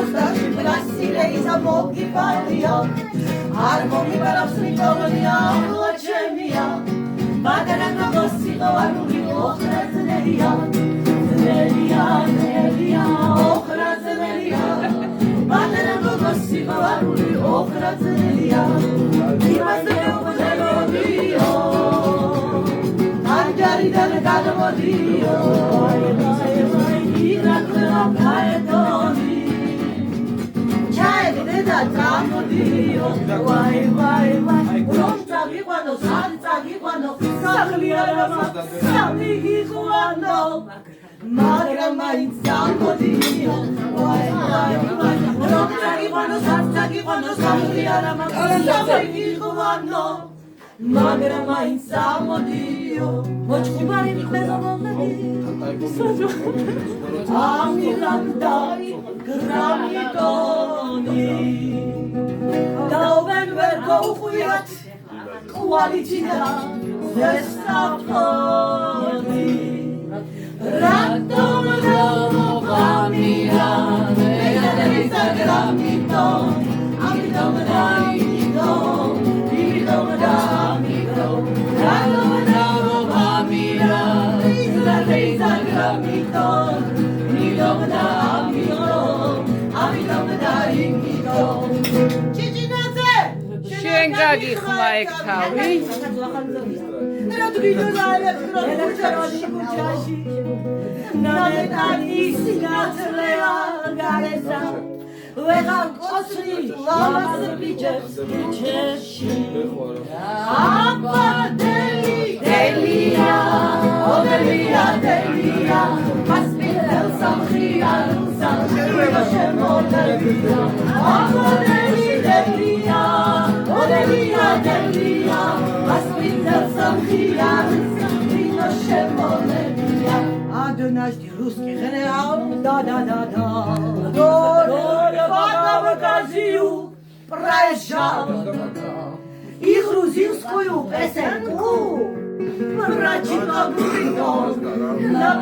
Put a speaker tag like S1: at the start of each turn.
S1: Postaci plasile i zamogi palia Armogi parapsnikovnia Ulačemija Bagaraka gosilo aruli Ohra znelia Znelia, znelia Ohra znelia Bagaraka gosilo aruli Ohra znelia Ima se upođegodio Anđari dan gadmodio Iraklela paetoni Tramodío, guay, guay, guay. Pronta cuando salta cuando salía la más, salí cuando magra insamodío, guay, guay, guay. Pronta cuando salta cuando salía la más, salí cuando magra insamodío. Mochki bari bezavonadi. Amilandai gramidoni. Dauben vergo khuyat qualitina zestaponi. Ratom domo gamira Eza gramito Amidom ramito Amidom ramito Ratom domo gamira Eza gramito Amidom ramito Amidom ramito
S2: შენგაგი ხმა ეგ თავი
S1: ვეღარ ყოცნი ლამაზ ბიჭებს ჩერში აბადელი დელია ოდელია დელია მასპინელ სამხია სამხია შემოლებია აბადელი დელია ოდელია დელია მასპინელ სამხია სამხია შემოლებია адонашти русский генерал да Казию проезжал и грузинскую песенку прочитал на